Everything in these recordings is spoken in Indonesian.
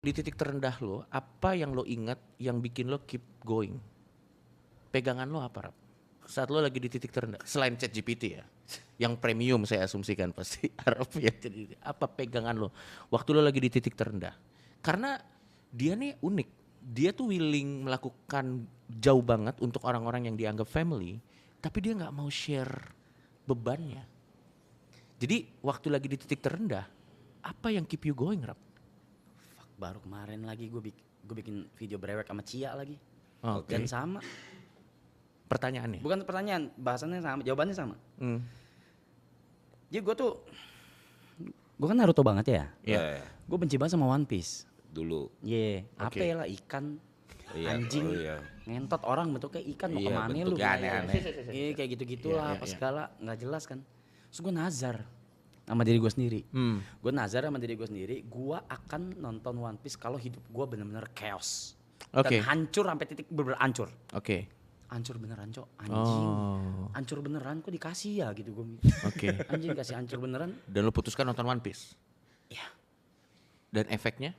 Di titik terendah lo, apa yang lo ingat yang bikin lo keep going? Pegangan lo apa, Rap? Saat lo lagi di titik terendah, selain ChatGPT ya, yang premium saya asumsikan pasti Arab ya. Jadi apa pegangan lo waktu lo lagi di titik terendah? Karena dia nih unik, dia tuh willing melakukan jauh banget untuk orang-orang yang dianggap family, tapi dia nggak mau share bebannya. Jadi waktu lagi di titik terendah, apa yang keep you going, Rap? Baru kemarin lagi gue bikin video brewek sama Cia lagi. Oke. Dan sama. Pertanyaannya? Bukan pertanyaan, bahasannya sama, jawabannya sama. Jadi gue kan Naruto banget ya. Iya. Gue benci banget sama One Piece. Dulu. Iya, Oke. apa ya lah ikan, anjing, ngentot orang bentuknya ikan mau kemana lu? bentuknya aneh-aneh. Iya kayak gitu-gitulah, Iya, apa iya. segala nggak jelas kan. Terus gue nazar sama diri gue sendiri. Gue nazar sama diri gue sendiri, gue akan nonton One Piece kalau hidup gue bener-bener chaos. Oke. Dan hancur sampai titik bener-bener hancur. Oke. Hancur beneran cok, anjing. Oh. Hancur beneran kok dikasih ya gitu gue. Oke. Anjing kasih hancur beneran. Dan lo putuskan nonton One Piece. Ya. Dan efeknya?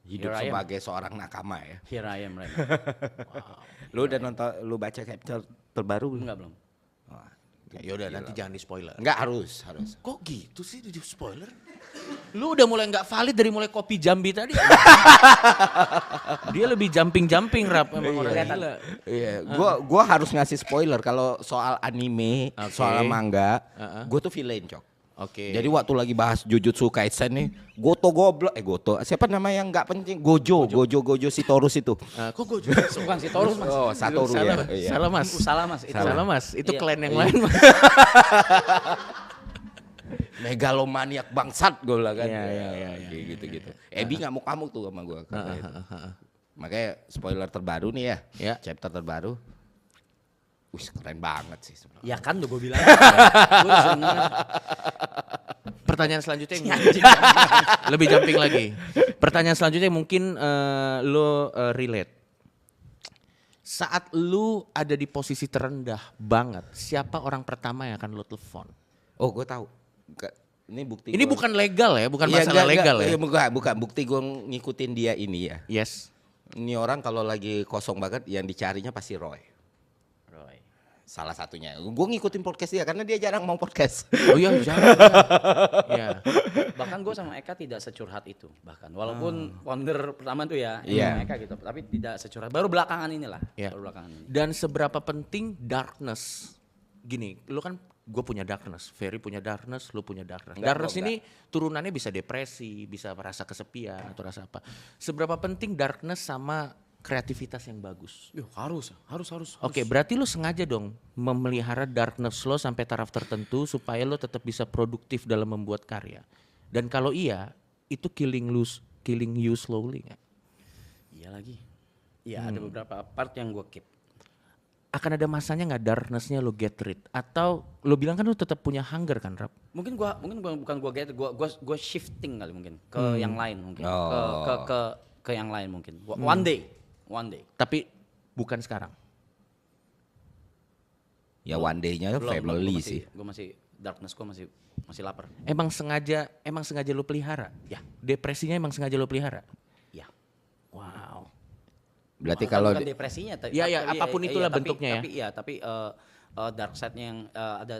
Hidup Here I am. sebagai seorang nakama ya. Here I am right now. Lu udah nonton, lu baca chapter terbaru belum? Enggak belum. Wah, Ya udah nanti jangan di spoiler. enggak harus. Kok gitu sih di spoiler? Lu udah mulai nggak valid dari mulai kopi Jambi tadi. Dia lebih jumping Rap emang orang gila. Iya, gua harus ngasih spoiler kalau soal anime, Oke. soal manga, gua tuh villain, Cok. Oke. Jadi waktu lagi bahas Jujutsu Kaisen nih, Goto goblok, Goto, siapa nama yang nggak penting? Gojo si Torus itu. Kok gue juga Bukan si Taurus mas. Oh, Satoru salah, ya. Iya. salah mas. Salah mas. Itu Salah mas. Itu Iya. klan yang Iya. lain mas. Megalomaniak bangsat gue bilang kan. Iya. Kayak gitu-gitu. Ebi ngamuk-ngamuk tuh sama gue. Makanya spoiler terbaru nih ya. Ya. Chapter terbaru. Wih keren banget sih sebenarnya. Ya kan udah gue bilang. Gue denger. Pertanyaan selanjutnya yang lebih jumping lagi. Pertanyaan selanjutnya yang mungkin lo relate. Saat lu ada di posisi terendah banget, siapa orang pertama yang akan lo telepon? Oh gue tahu. Ini bukti. Ini gua- bukan legal ya, bukan Iya, masalah enggak, legal ya. iya, bukan bukti gue ngikutin dia ini ya. Yes. Ini orang kalau lagi kosong banget yang dicarinya pasti Roy. Roy. Salah satunya. Gue ngikutin podcast dia karena dia jarang mau podcast. Oh iya, jangan. Ya. Bahkan gue sama Eka tidak securhat itu. Bahkan walaupun founder pertama tuh ya, Iya. sama Eka gitu. Tapi tidak securhat. Baru belakangan inilah. Ya. Baru belakangan ini. Dan seberapa penting darkness? Gini, lu kan gue punya darkness, Ferry punya darkness, lu punya darkness. Enggak, Darkness gua ini turunannya bisa depresi, bisa merasa kesepian atau rasa apa. Seberapa penting darkness sama kreativitas yang bagus? Yuh, harus. Oke, berarti lu sengaja dong memelihara darkness lo sampai taraf tertentu supaya lo tetap bisa produktif dalam membuat karya. Dan kalau iya, itu killing you slowly nggak? Iya lagi. Iya ada beberapa part yang gue keep. Akan ada masanya nggak darknessnya lo get rid? Atau lo bilang kan lo tetap punya hunger kan, Rap? Mungkin bukan gue get, gue shifting kali mungkin ke yang lain mungkin. Oh. Ke yang lain mungkin. One day. Tapi bukan sekarang. Ya one day-nya family sih. Gue masih darkness gue masih lapar. Emang sengaja lo pelihara? Ya. Depresinya emang sengaja lo pelihara? Ya. Wow. Berarti kalau bukan depresinya Iya, apapun itulah bentuknya ya. Tapi dark side-nya yang ada